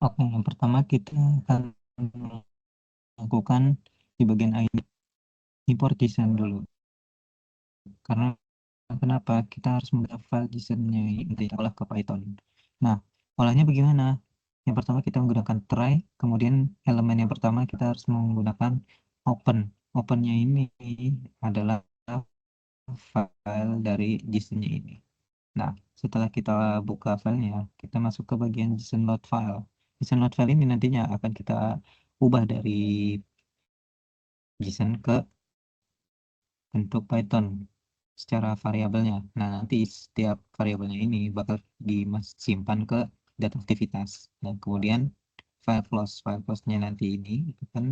Oke, yang pertama kita akan melakukan di bagian ID import JSON dulu. Karena kenapa? Kita harus membuat file JSON-nya ini kita olah ke Python. Nah, olahnya bagaimana? Yang pertama kita menggunakan try, kemudian elemen yang pertama kita harus menggunakan open. Opennya ini adalah file dari JSON-nya ini. Nah, setelah kita buka filenya, kita masuk ke bagian JSON load file. JSON load file ini nantinya akan kita ubah dari JSON ke bentuk Python secara variabelnya. Nah, nanti setiap variabelnya ini bakal disimpan ke data aktivitas. Dan kemudian file close-nya nanti ini akan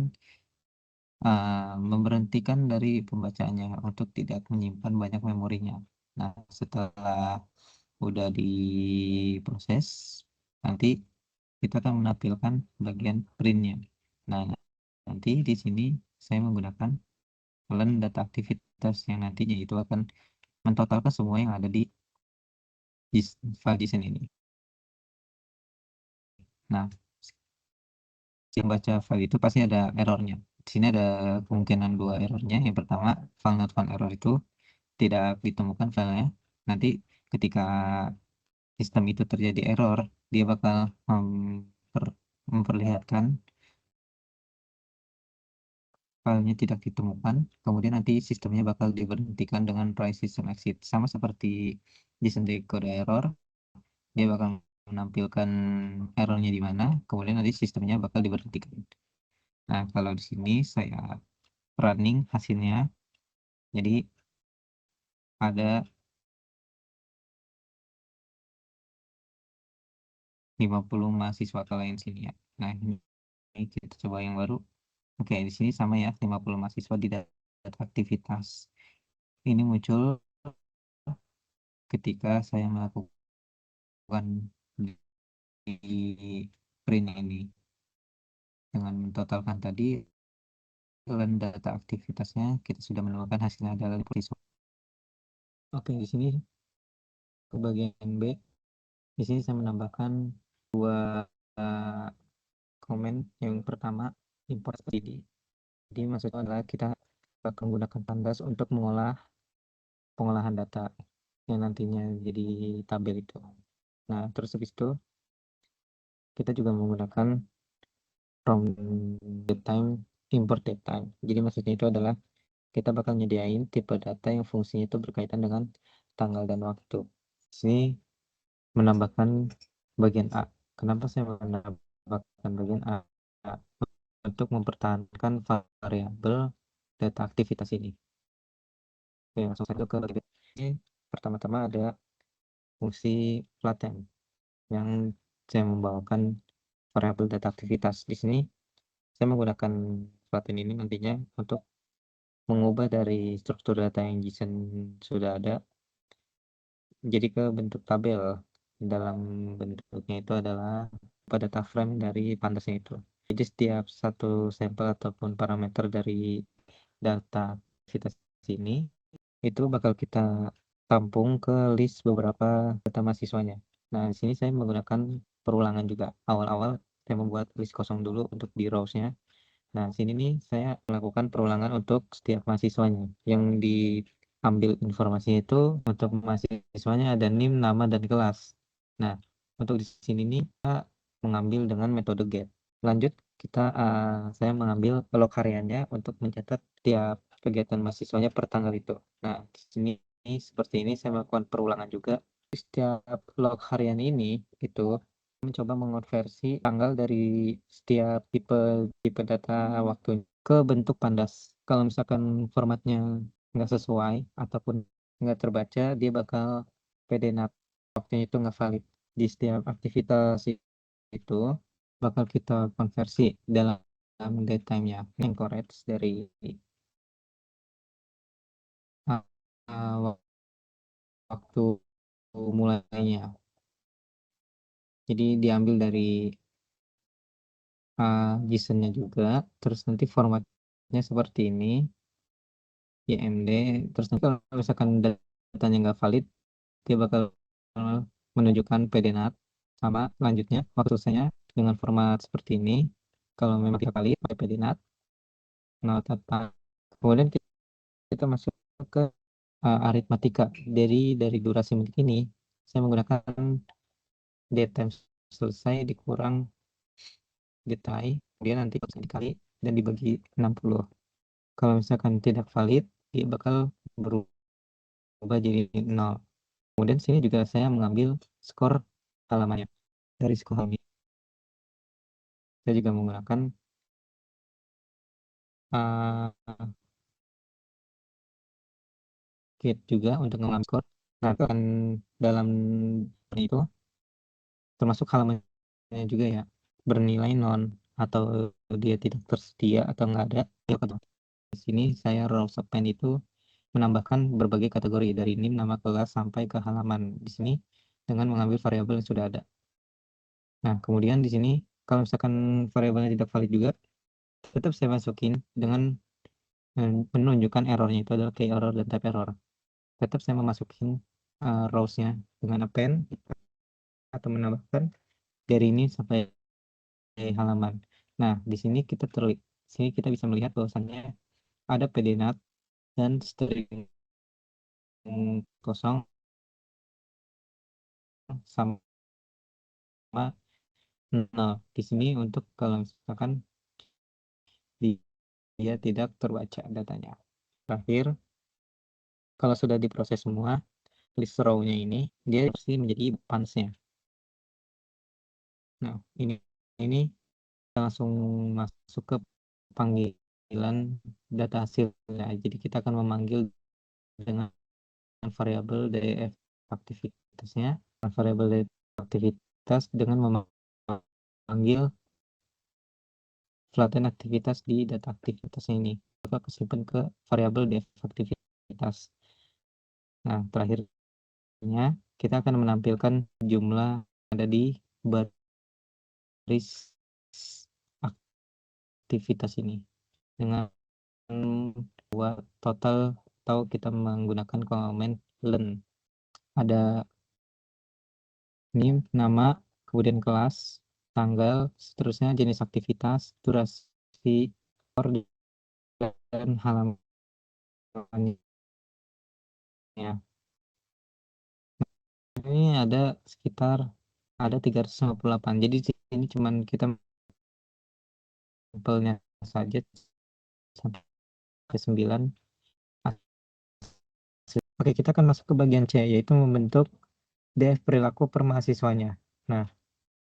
memberhentikan dari pembacaannya untuk tidak menyimpan banyak memorinya. Nah, setelah udah diproses, nanti kita akan menampilkan bagian printnya. Nah, nanti di sini saya menggunakan ln data aktivitas yang nantinya itu akan mentotalkan semua yang ada di file JSON ini. Nah, si membaca file itu pasti ada errornya. Di sini ada kemungkinan dua errornya. Yang pertama, file not found error itu tidak ditemukan filenya. Nanti ketika sistem itu terjadi error, dia bakal memperlihatkan filenya tidak ditemukan. Kemudian nanti sistemnya bakal diberhentikan dengan try system exit. Sama seperti JSON decode error, dia bakal menampilkan errornya di mana, kemudian nanti sistemnya bakal diberhentikan. Nah, kalau di sini saya running hasilnya, jadi ada 50 mahasiswa kalau yang sini ya. Nah, ini kita coba yang baru. Oke, di sini sama ya, 50 mahasiswa di data aktivitas. Ini muncul ketika saya melakukan di print ini. Dengan mentotalkan tadi, dan data aktivitasnya, kita sudah menemukan hasilnya adalah mahasiswa. Oke, di sini ke bagian B. Di sini saya menambahkan dua uh, komen. Yang pertama, import std. Jadi maksudnya adalah kita akan menggunakan pandas untuk pengolahan data yang nantinya jadi tabel itu. Nah, terus habis itu kita juga menggunakan from datetime import datetime. Jadi maksudnya itu adalah kita bakal nyediain tipe data yang fungsinya itu berkaitan dengan tanggal dan waktu. Di sini menambahkan bagian A. Kenapa saya menambahkan bagian A? Untuk mempertahankan variabel data aktivitas ini. Oke, langsung saja ke bagian ini. Pertama-tama ada fungsi flatten yang saya membawakan variabel data aktivitas. Di sini saya menggunakan flatten ini nantinya untuk mengubah dari struktur data yang JSON sudah ada jadi ke bentuk tabel. Dalam bentuknya itu adalah pada data frame dari pandasnya itu. Jadi setiap satu sampel ataupun parameter dari data aktivitas ini itu bakal kita tampung ke list beberapa data mahasiswanya. Nah, di sini saya menggunakan perulangan juga. Awal-awal saya membuat list kosong dulu untuk di rows-nya. Nah, sini nih saya melakukan perulangan untuk setiap mahasiswanya. Yang diambil informasinya itu untuk mahasiswanya ada NIM, nama, dan kelas. Nah, untuk di sini nih kita mengambil dengan metode get. Lanjut, saya mengambil log hariannya untuk mencatat tiap kegiatan mahasiswanya per tanggal itu. Nah, di sini seperti ini saya melakukan perulangan juga. Setiap log harian ini itu mencoba mengonversi tanggal dari setiap tipe tipe data waktu ke bentuk pandas. Kalau misalkan formatnya nggak sesuai ataupun nggak terbaca, dia bakal PDNAP, waktunya itu nggak valid. Di setiap aktivitas itu bakal kita konversi dalam datetime-nya yang correct dari uh, uh, waktu mulainya. Jadi diambil dari JSON-nya juga, terus nanti formatnya seperti ini, YMD, terus nanti kalau misalkan datanya nggak valid, dia bakal menunjukkan PDNAT, sama lanjutnya waktu selesainya dengan format seperti ini. Kalau memang 3 kali pakai pedinat, nol tetap. Kemudian kita masuk ke aritmatika dari durasi menit ini. Saya menggunakan dtime selesai dikurang detail, kemudian nanti dikali dan dibagi 60. Kalau misalkan tidak valid, dia bakal berubah jadi 0. Kemudian sini juga saya mengambil skor halamannya. Dari skor halaman saya juga menggunakan uh, kit juga untuk mengambil skor. Nah, kan dalam itu termasuk halamannya juga ya, bernilai non atau dia tidak tersedia atau enggak ada. Di sini saya rows append itu menambahkan berbagai kategori dari NIM, nama kelas sampai ke halaman di sini dengan mengambil variabel yang sudah ada. Nah, kemudian di sini kalau misalkan variabelnya tidak valid juga, tetap saya masukin dengan menunjukkan errornya itu adalah key error dan type error. Tetap saya memasukin rows-nya dengan append atau menambahkan dari ini sampai halaman. Nah, di sini sini kita bisa melihat bahwasannya ada pdnat dan string kosong sama nol. Di sini untuk kalau misalkan dia tidak terbaca datanya. Terakhir, kalau sudah diproses semua, list row-nya ini dia pasti menjadi punch-nya. Nah, ini langsung masuk ke panggilan data hasilnya. Jadi kita akan memanggil dengan variabel df aktivitasnya, variabel df aktivitas dengan memanggil flatten aktivitas di data aktivitasnya ini. Kita kesimpan ke variabel def aktivitas. Nah, terakhirnya kita akan menampilkan jumlah yang ada di baris aktivitas ini dengan buat total atau kita menggunakan komen len. Ada NIM, nama, kemudian kelas, tanggal, seterusnya jenis aktivitas, durasi, dan halamannya. Ini ada sekitar 358. Jadi ini cuman kita sampelnya saja sampai 9. Oke, kita akan masuk ke bagian C, yaitu membentuk DF perilaku per mahasiswanya. Nah,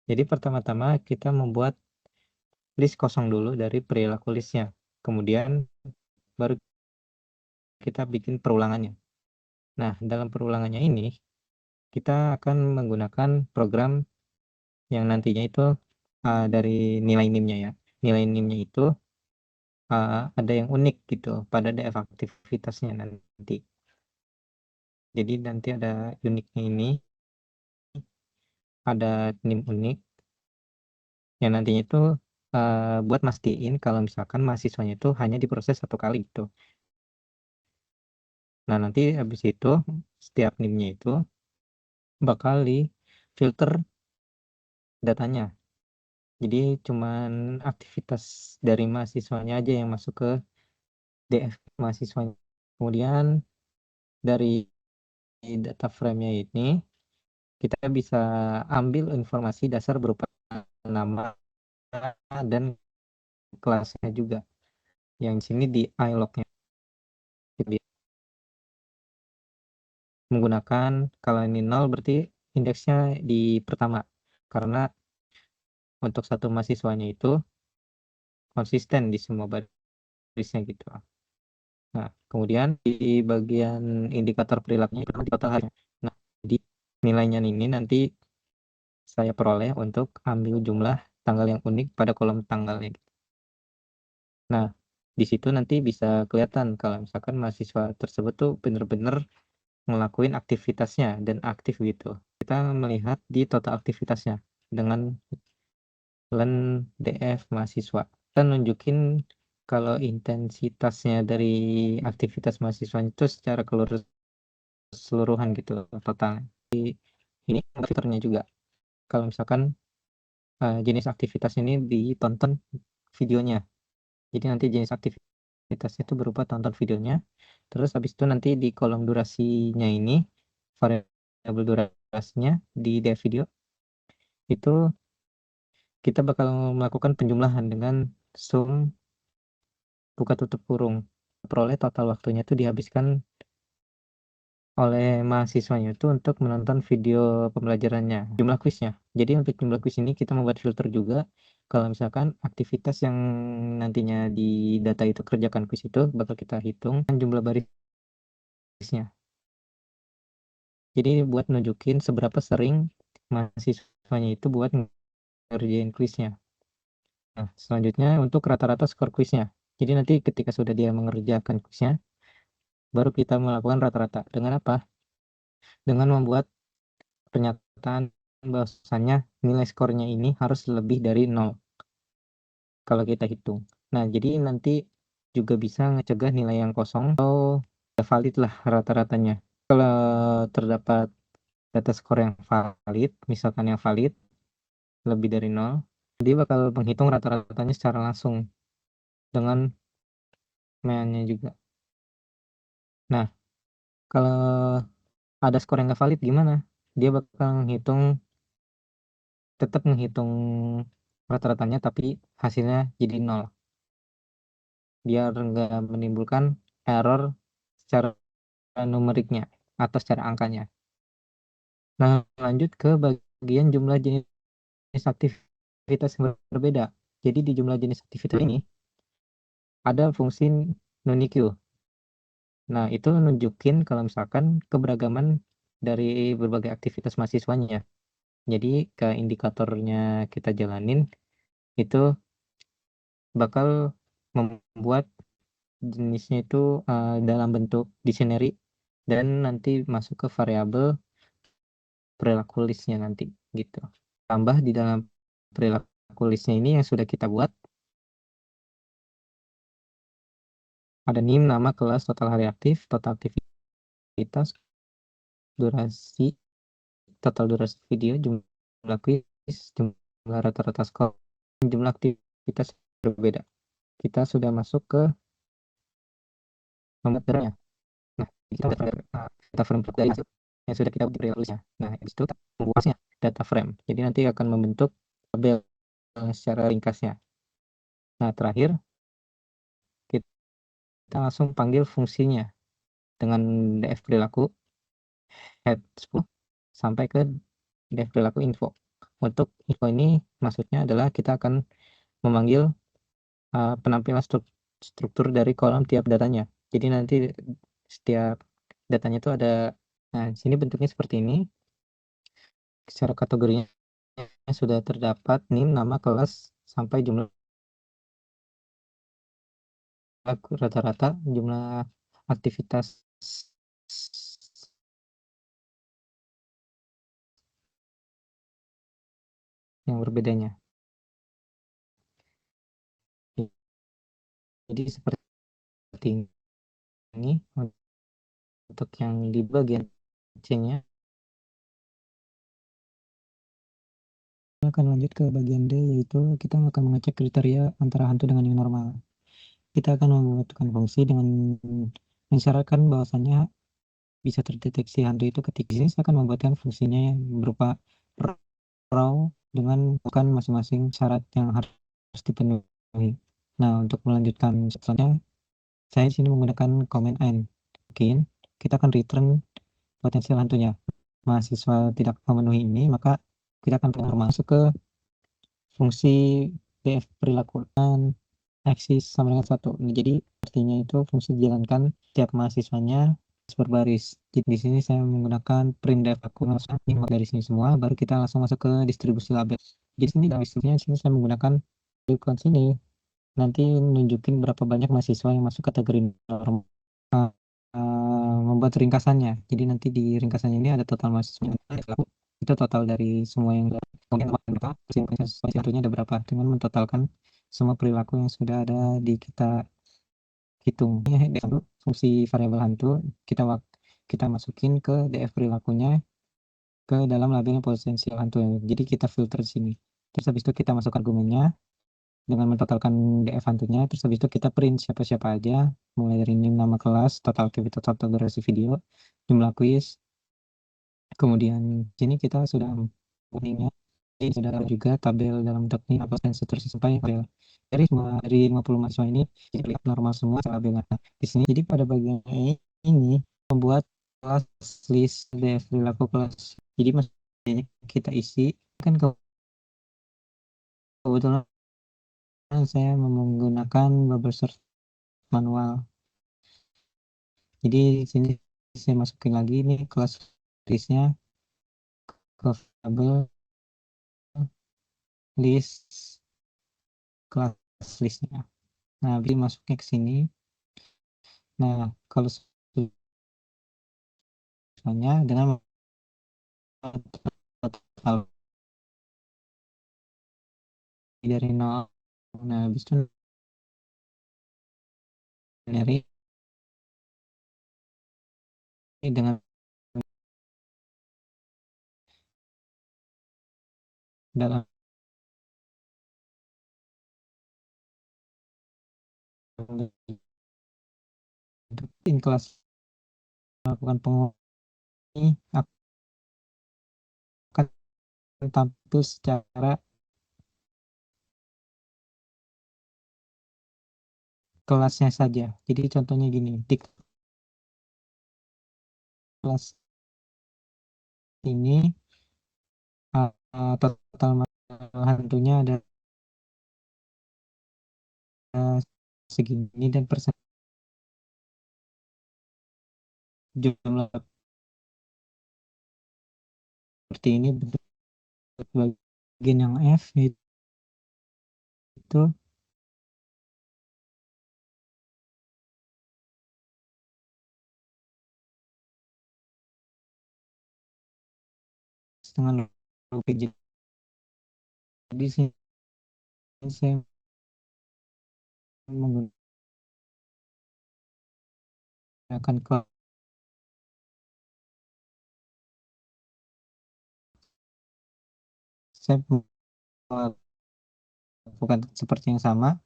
jadi pertama-tama kita membuat list kosong dulu dari perilaku listnya. Kemudian baru kita bikin perulangannya. Nah, dalam perulangannya ini kita akan menggunakan program yang nantinya itu dari nilai NIM-nya ya. Nilai NIM-nya itu ada yang unik gitu pada DF aktivitasnya nanti. Jadi nanti ada uniknya ini, ada NIM unik yang nantinya itu buat mastiin kalau misalkan mahasiswanya itu hanya diproses 1 kali gitu. Nah, nanti habis itu setiap NIM-nya itu bakal di filter datanya. Jadi cuman aktivitas dari mahasiswanya aja yang masuk ke DF mahasiswanya. Kemudian dari data frame-nya ini kita bisa ambil informasi dasar berupa nama dan kelasnya juga. Yang sini di ilog-nya menggunakan, kalau ini 0 berarti indeksnya di pertama, karena untuk satu mahasiswanya itu konsisten di semua barisnya gitu. Nah, kemudian di bagian indikator perilakunya di total harinya. Nah, jadi nilainya ini nanti saya peroleh untuk ambil jumlah tanggal yang unik pada kolom tanggalnya. Nah, di situ nanti bisa kelihatan kalau misalkan mahasiswa tersebut tuh benar-benar ngelakuin aktivitasnya dan aktif gitu. Kita melihat di total aktivitasnya dengan len df mahasiswa. Kita nunjukin kalau intensitasnya dari aktivitas mahasiswa itu secara keseluruhan gitu total. Ini fiturnya juga. Kalau misalkan jenis aktivitas ini ditonton videonya. Jadi nanti jenis aktivitasnya itu berupa tonton videonya. Terus habis itu nanti di kolom durasinya ini, variabel durasinya di def video itu kita bakal melakukan penjumlahan dengan sum buka tutup kurung. Peroleh total waktunya itu dihabiskan oleh mahasiswanya itu untuk menonton video pembelajarannya, jumlah kuisnya. Jadi untuk jumlah kuis ini kita membuat filter juga. Kalau misalkan aktivitas yang nantinya di data itu kerjakan kuis itu bakal kita hitung jumlah barisnya. Jadi buat nunjukin seberapa sering mahasiswanya itu buat ngerjain kuisnya. Nah, selanjutnya untuk rata-rata skor kuisnya. Jadi nanti ketika sudah dia mengerjakan kuisnya, baru kita melakukan rata-rata. Dengan apa? Dengan membuat pernyataan bahwasannya nilai skornya ini harus lebih dari 0 kalau kita hitung. Nah, jadi nanti juga bisa ngecegah nilai yang kosong atau valid lah rata-ratanya. Kalau terdapat data skor yang valid, misalkan yang valid lebih dari 0, dia bakal menghitung rata-ratanya secara langsung dengan mainnya juga. Nah, kalau ada skor yang nggak valid gimana? Dia bakal tetap menghitung rata-ratanya tapi hasilnya jadi 0 biar nggak menimbulkan error secara numeriknya atau secara angkanya. Nah, lanjut ke bagian jumlah jenis aktivitas yang berbeda. Jadi di jumlah jenis aktivitas ini ada fungsi NuNiQ. Nah, itu nunjukin kalau misalkan keberagaman dari berbagai aktivitas mahasiswanya. Jadi ke indikatornya kita jalanin itu bakal membuat jenisnya itu dalam bentuk dictionary dan nanti masuk ke variabel perilaku listnya nanti gitu. Tambah di dalam perilaku listnya ini yang sudah kita buat ada NIM, nama, kelas, total hari aktif, total aktivitas, durasi, total durasi video, jumlah kuis, jumlah rata-rata skor, jumlah aktivitas berbeda. Kita sudah masuk ke membuat datanya. Nah, kita data frame dari hasil yang sudah kita buat di perilaku listnya. Nah, itu kita membuatnya data frame. Jadi nanti akan membentuk tabel secara ringkasnya. Nah, terakhir kita langsung panggil fungsinya dengan df perilaku head 10 sampai ke def perilaku info. Untuk info ini maksudnya adalah kita akan memanggil penampilan struktur dari kolom tiap datanya. Jadi nanti setiap datanya itu ada, nah sini bentuknya seperti ini. Secara kategorinya sudah terdapat NIM, nama, kelas, sampai jumlah rata-rata, jumlah aktivitas yang berbedanya. Jadi seperti ini untuk yang di bagian C-nya. Akan lanjut ke bagian D, yaitu kita akan mengecek kriteria antara hantu dengan yang normal. Kita akan membuatkan fungsi dengan mensyaratkan bahwasannya bisa terdeteksi hantu itu ketika di sini saya akan membuatkan fungsinya yang berupa raw dengan bukan masing-masing syarat yang harus dipenuhi. Nah, untuk melanjutkan selanjutnya, saya di sini menggunakan comment and. Mungkin kita akan return potensial hantunya. Mahasiswa tidak memenuhi ini, maka kita akan masuk ke fungsi df perilaku dan eksis sama dengan 1. Jadi artinya itu fungsi dijalankan tiap mahasiswanya berbaris. Jadi di sini saya menggunakan print def aku langsung dari sini semua, baru kita langsung masuk ke distribusi label. Di sini dalam distribusinya sini saya menggunakan icon sini nanti nunjukin berapa banyak mahasiswa yang masuk kategori normal. Membuat ringkasannya. Jadi nanti di ringkasannya ini ada total mahasiswa itu total dari semua yang tentunya ada berapa dengan mentotalkan semua perilaku yang sudah ada di kita hitung. Fungsi variabel hantu kita masukin ke df perilakunya ke dalam label potensial hantu. Jadi kita filter di sini. Terus habis itu kita masukkan argumennya dengan mentotalkan DF hantunya. Terus habis itu kita print siapa-siapa aja, mulai dari name, nama kelas, total aktivitas, total durasi video, jumlah quiz. Kemudian sini kita sudah warningnya, ini sudah ada juga tabel dalam bentuk ini, apa dan seterusnya sampai tabel dari semua dari 50 mahasiswa ini terlihat normal semua tabel. Nah, di sini jadi pada bagian ini membuat kelas list DF perilaku kelas. Jadi maksudnya kita isi kan kebetulan saya menggunakan bubble search manual. Jadi di sini saya masukin lagi ini kelas listnya ke variabel list kelas listnya. Nah, habis masuknya ke sini. Nah, kalau misalnya dengan total dari 0, nah habis itu dari dengan dalam in kelas melakukan pengumuman ini akan tampil secara kelasnya saja. Jadi contohnya gini, di kelas ini total hantunya ada segini dan persen jumlah seperti ini bentuk bagian yang F itu setengah rupiah. Jadi saya menggunakan kelas saya bukan seperti yang sama,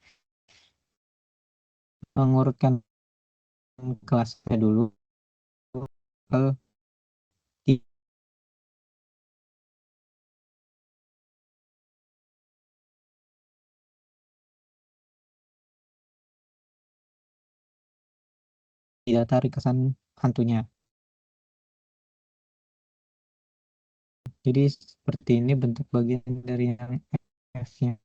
mengurutkan kelasnya dulu ke data ringkasan hantunya. Jadi seperti ini bentuk bagian dari yang F-nya.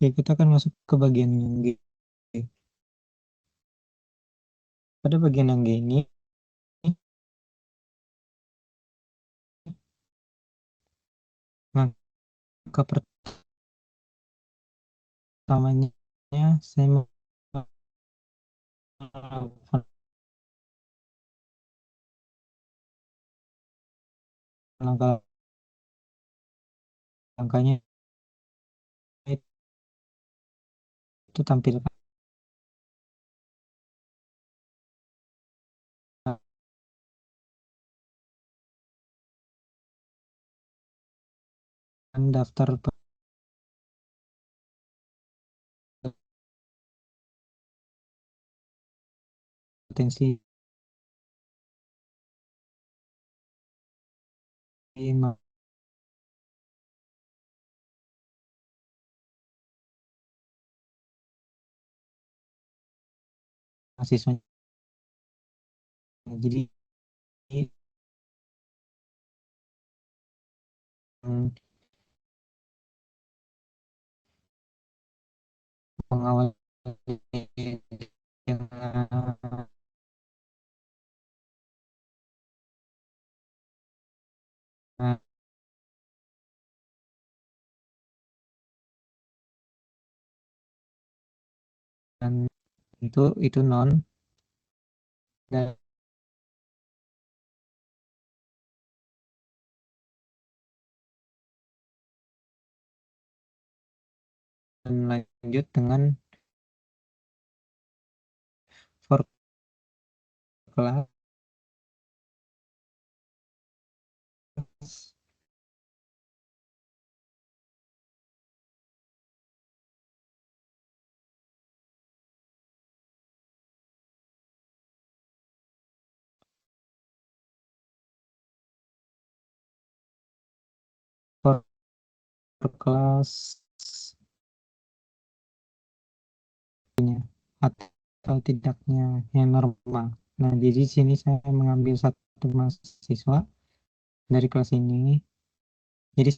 Oke, kita akan masuk ke bagian yang G. Pada bagian yang G ini, langkah pertamanya saya melakukan langkah-langkahnya itu tampilkan daftar potensi mahasiswanya. Jadi mm, mengawali dengan dan itu non dan lanjut dengan for class for class atau tidaknya yang normal. Nah, jadi sini saya mengambil satu mahasiswa dari kelas ini. Jadi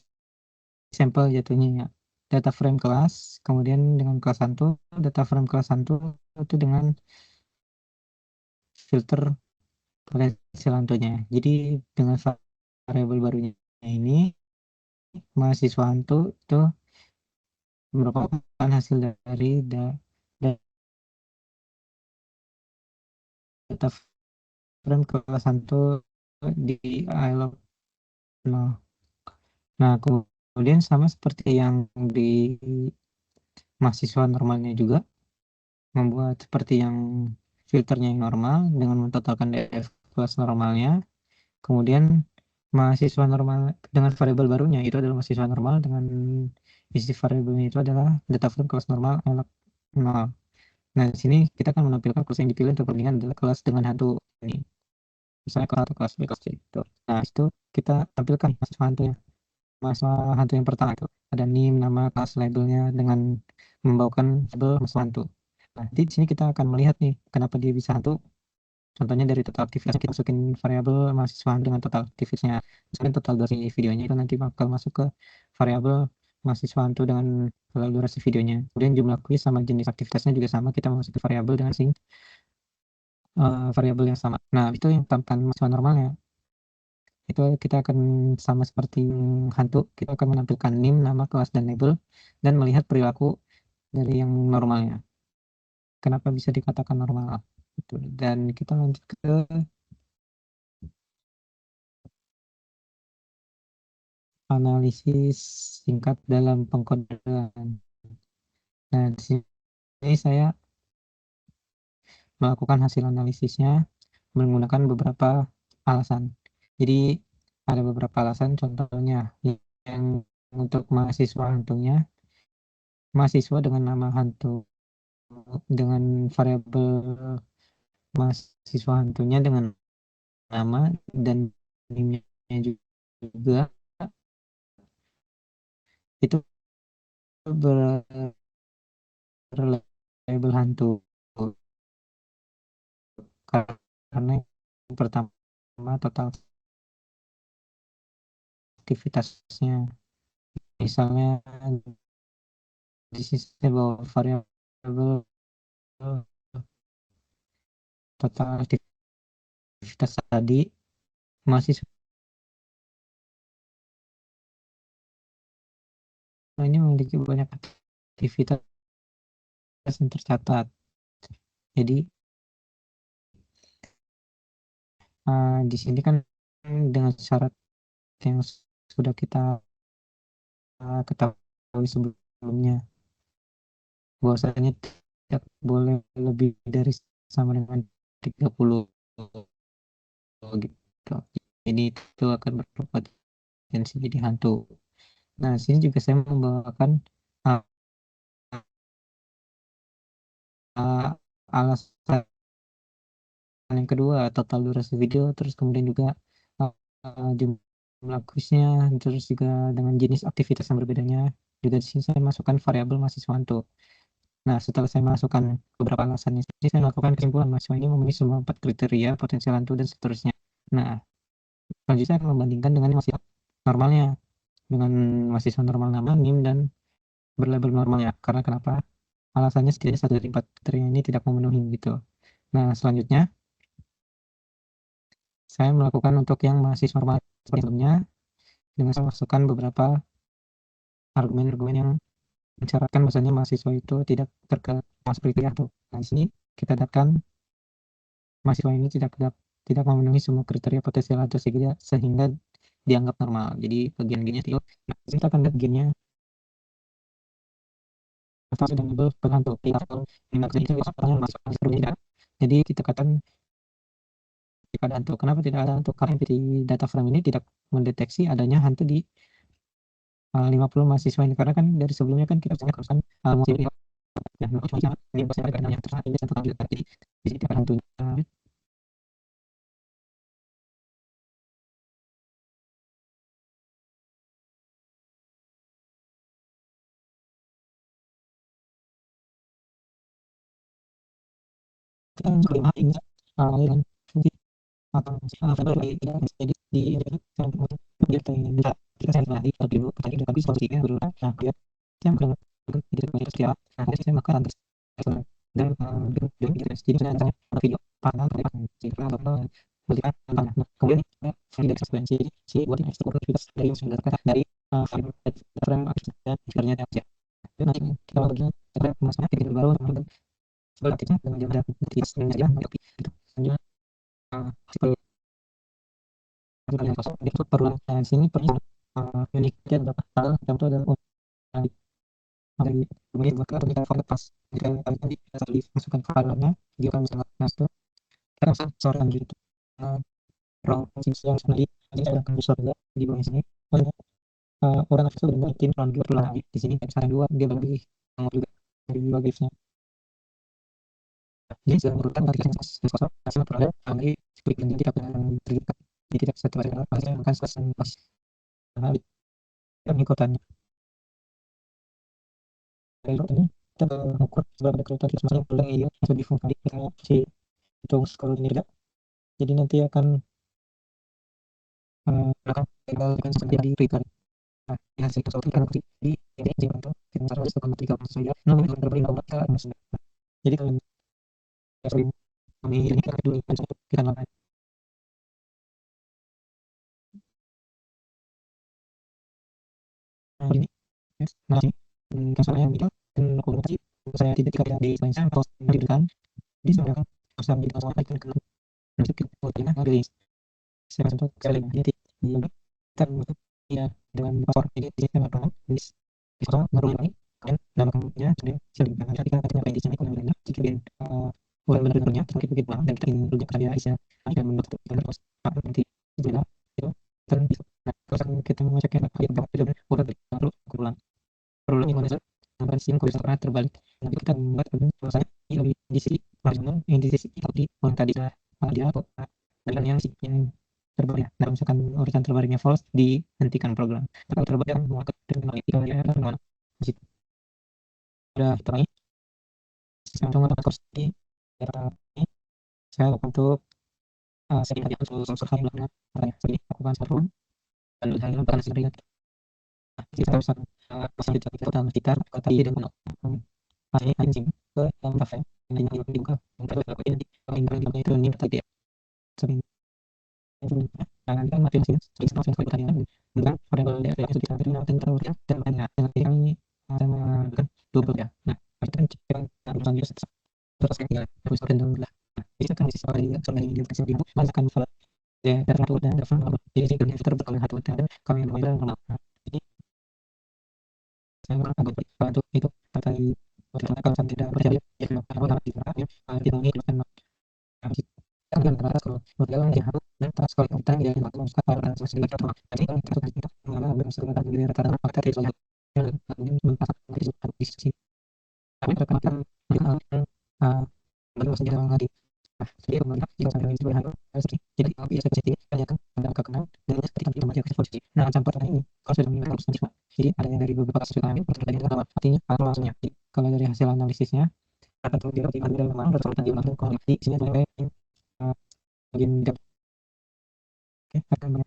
sampel jatuhnya ya. Data frame kelas, kemudian dengan kelas 1, data frame kelas 1 itu dengan filter potensial hantunya. Jadi dengan variabel barunya ini, mahasiswa hantu itu merupakan hasil dari data frame kelas 1 di iLog 0. Nah, kemudian sama seperti yang di mahasiswa normalnya juga, membuat seperti yang filternya yang normal dengan mentotalkan df kelas normalnya. Kemudian mahasiswa normal dengan variabel barunya itu adalah mahasiswa normal dengan isi variabelnya itu adalah data frame kelas normal anak 0. Nah, di sini kita akan menampilkan kelas yang dipilih untuk perbandingan adalah kelas dengan hantu ini. Misalnya kelas atau kelas B, kelas C itu. Nah, itu kita tampilkan mahasiswa hantunya. Mahasiswa hantu yang pertama itu ada NIM, nama, kelas, labelnya dengan membawakan label mahasiswa hantu. Nah, di sini kita akan melihat nih kenapa dia bisa hantu. Contohnya dari total aktivitasnya kita masukin variabel mahasiswa dengan total aktivitasnya. Misalkan total durasi videonya itu nanti bakal masuk ke variabel mahasiswa hantu dengan total durasi videonya. Kemudian jumlah kuis sama jenis aktivitasnya juga sama. Kita masukin variabel dengan variabel yang sama. Nah, itu yang tampilan mahasiswa normalnya. Itu kita akan sama seperti hantu. Kita akan menampilkan NIM, nama, kelas, dan label. Dan melihat perilaku dari yang normalnya. Kenapa bisa dikatakan normal? Gitu. Dan kita lanjut ke analisis singkat dalam pengkodean. Nah, di sini saya melakukan hasil analisisnya menggunakan beberapa alasan. Jadi, ada beberapa alasan, contohnya yang untuk mahasiswa hantunya, mahasiswa dengan nama hantu, dengan variabel mahasiswa hantunya dengan nama dan NIM-nya juga, itu berlabel hantu. Karena yang pertama total aktivitasnya, misalnya di sisi bahwa variabel total aktivitas tadi mahasiswa ini memiliki banyak aktivitas yang tercatat. Jadi di sini kan dengan syarat yang sudah kita ketahui sebelumnya, bahwasanya tidak boleh lebih dari sama dengan 30 gitu. Jadi itu akan berpotensi jadi hantu. Nah, sini juga saya membawakan uh, alasan yang kedua, total durasi video, terus kemudian juga jumlah kuisnya, terus juga dengan jenis aktivitas yang berbedanya. Juga di sini saya masukkan variabel mahasiswa hantu. Nah, setelah saya masukkan beberapa alasannya, jadi saya melakukan kesimpulan mahasiswa ini memenuhi semua 4 kriteria potensial hantu dan seterusnya. Nah, selanjutnya saya akan membandingkan dengan mahasiswa normalnya, dengan mahasiswa normal nama, NIM, dan berlabel normalnya. Karena kenapa? Alasannya setidaknya 1 dari 4 kriteria ini tidak memenuhi gitu. Nah, selanjutnya saya melakukan untuk yang mahasiswa normal seperti sebelumnya, dengan saya masukkan beberapa argumen-argumen yang mencaratkan bahwasanya mahasiswa itu tidak termasuk kriteria hantu. Nah, di sini kita dapatkan mahasiswa ini tidak memenuhi semua kriteria potensial atau sehingga dianggap normal. Jadi bagian gennya itu, nah, kita akan lihat gennya atau sudah label berhantu. Jadi kita katakan tidak ada hantu. Kenapa tidak ada hantu? Karena entity data frame ini tidak mendeteksi adanya hantu di 50 mahasiswa ini. Karena kan dari sebelumnya kan kita punya kerusakan mahasiswa. Nah, cuma ini bahasa yang terserah ini satu kali. Jadi di sini tidak ada hantunya. Kita kelima ini aliran fungsi atau fiber tidak jadi di dia bisa kita saya lagi dulu tadi tapi solusinya berulang. Nah, dia yang tidak tidak setia. Nah, saya maka lantas dan jadi saya tanya video panel sehingga melihat nah, kemudian dari frekuensi si buat ekspektasi dari yang sudah dari frame dan sebenarnya ya. Itu nanti kita bagian masalah titik baru relatifnya dengan jam dan tidak sengaja tapi itu hanya yang kosong itu perlu di sini perlu uniknya berapa hal yang itu adalah dari kemudian buat atau kita format pas jika kali tadi kita masukkan filenya dia akan bisa masuk kita bisa seorang gitu raw fungsi yang tadi jadi saya akan bisa lihat di bawah sini orang itu benar tim plan dua lagi di sini sekarang dua dia lebih juga dari dua gifnya jadi sudah merupakan ketika kosong hasil peroleh kami seperti yang tidak terlihat jadi tidak satu hari pasti akan selesai pas dan ikutannya dari ini kita mengukur seberapa kereta kita masuk pulang ya atau di fungsi kita si hitung skor ini tidak jadi nanti akan akan tinggalkan seperti di prepare nah hasil sesuatu kan di ini jangan tuh kita harus tekan tiga saja namun yang terbaik bahwa kita masuk jadi kalau sering memilih ini kita dulu kita lakukan nah ini nah ini masalah yang itu dan komunikasi saya tidak di selain saya post di depan jadi saya akan bisa menjadi masalah itu ke nanti kita dari saya contoh sekali jadi kita ya dengan password jadi saya nggak di bisa baru lagi kalian nama kamunya sudah silakan nanti kita katanya di sini kalau jika kalian mulai benar-benarnya terkait begitu dan kita ingin rujuk ke dia Aisyah dan membentuk dan terus nanti itu itu dan bisa nah terus kita mengeceknya apa yang tidak udah perlu ulang perulang yang mana sampai siang kalau misalkan terbalik nanti kita membuat bahwasanya ini lebih di sisi marginal yang di sisi tadi yang tadi dia atau dengan yang terbalik ya. Nah, misalkan urusan terbaliknya false dihentikan program kalau terbalik yang mau kembali kalau dia mana masih ada terang saya coba terus di data ini saya untuk saya tadi untuk selesai belakang saya lakukan satu dan saya lakukan sendiri kita bisa pasang di sekitar kota ini dan masih anjing ke yang kafe yang dibuka untuk lakukan ini yang itu ini tadi sering nanti kan mati mesin sering sama sekali pertandingan dengan variabel yang sudah kita terima dan terus dan banyak yang kami sama kan double ya nah kita kan cek urusan itu terus kan tinggal terus dan lah bisa kan sisi sekali soal ini kita sendiri mana kan file ya dan satu dan file jadi sih kita terbekal satu dan kami yang normal jadi saya agak bantu itu tadi kalau saya tidak percaya ya kalau tidak tidak ini kan kan terasa kalau berjalan ya harus dan terus kalau kita ya waktu sekarang dan sesuai dengan contoh jadi kalau kita sudah kita mengalami belum sesuai dengan rata-rata fakta dari soal yang memang itu diskusi tapi terkadang kita baru saja lagi nah jadi pemerintah jika sampai itu berharap jadi kalau biasa positif tanyakan pada kekenal dan ketika kita membaca kasus positif nah macam pertanyaan ini kalau sudah mengingat harus jadi ada yang dari beberapa kasus kami pertanyaan adalah artinya apa maksudnya kalau dari hasil analisisnya kata tuh dia di dalam mana result di dalam koneksi sini sampai bagian depth. Oke, akan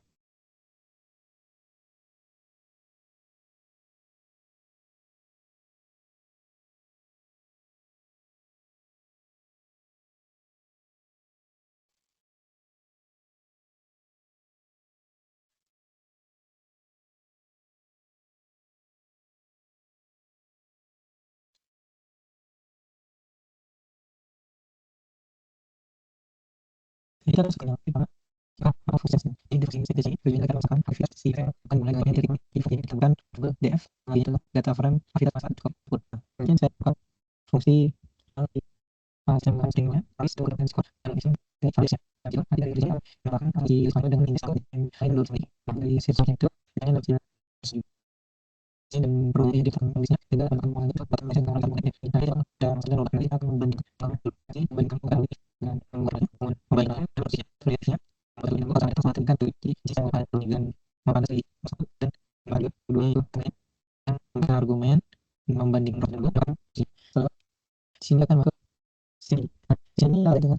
kita harus kenal prosesnya. Jadi di sini tujuan kita misalkan aktivitas si file akan mulai dari titik info ini ditemukan double df yaitu data frame aktivitas masa output. Kemudian saya buka fungsi stringnya habis menggunakan skor dan langsung dari validasi. Nanti dari sini menambahkan di file dengan index code yang lain dulu sendiri. Dari sensornya itu kita bisa dan perlu ditekan tulisnya juga akan mengalami button mesin dengan argumennya. Nah itu dan maksudnya nanti kita akan membandingkan dengan membandingkan harusnya terlihatnya bagaimana akan kita mematangkan tuh jadi saya akan dengan makan dari satu dan bagi kedua itu dengan argumen membandingkan dulu dengan sehingga akan masuk sini. Nah, sini ada dengan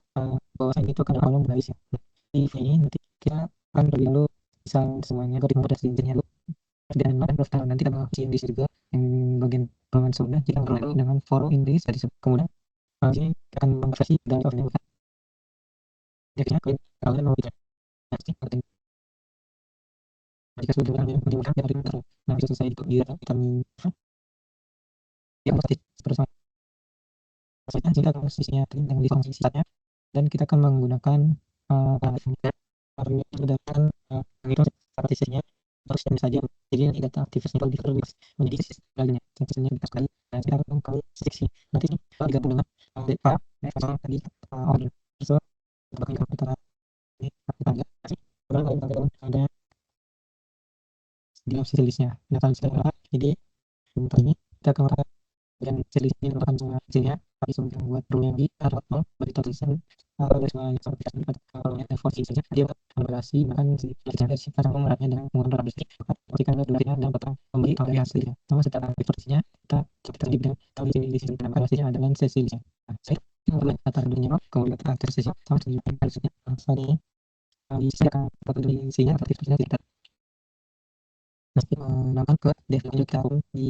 bahwa ini itu akan kolom guys ya. Di sini nanti kita akan terlebih dahulu bisa semuanya dari modal sejenisnya dulu dan nanti kita bakal di juga yang bagian bagian sudah kita mulai dengan for index dari kemudian sini akan mengversi dari of name jadi kalau mau tidak pasti penting jika sudah menggunakan dari terus nah itu selesai itu dia kita yang pasti terus maksudnya jika akan posisinya dengan di fungsi sifatnya dan kita akan menggunakan berdasarkan itu statistiknya terus saja jadi nanti data aktivitas itu dibagi menjadi lainnya contohnya kita sekali dan kita akan kali seksi nanti kalau digabung dengan data tadi order so bagi antara ini kita lihat ada di opsi listnya nah kalau kita jadi untuk ini kita akan menggunakan dan series ini merupakan semua hasilnya tapi sebelum membuat rule yang di nol bagi tulisan dari semua yang sampai kita kalau yang effort saja dia kolaborasi bahkan kita cara memeratnya dengan menggunakan double stick ketika ada dua dan petang memberi tahu dari hasilnya sama secara effortnya kita di bidang tahu di sini dan hasilnya ada dengan sesinya saya menggunakan kata dunia kemudian kata akhir sesi sama tunjukkan hasilnya soalnya bisa akan foto dari isinya seperti kita nanti menambahkan ke def kita di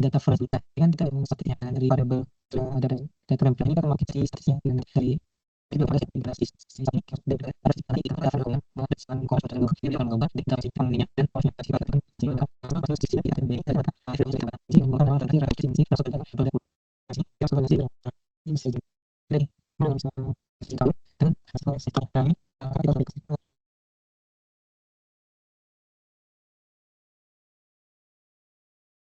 data frame kita kan kita statistiknya dari variable ada data frame ini kita memakai statistiknya dari itu pada integrasi sini dari nanti kita akan menggunakan konsep dari ini akan mengubah data framenya dan posisi pada sehingga masuk di sini kita beri data jadi menggunakan nanti referensi ini masuk ke dalam yang sebenarnya ini bisa jadi mana bisa dikawal dengan hasil setelah kami kita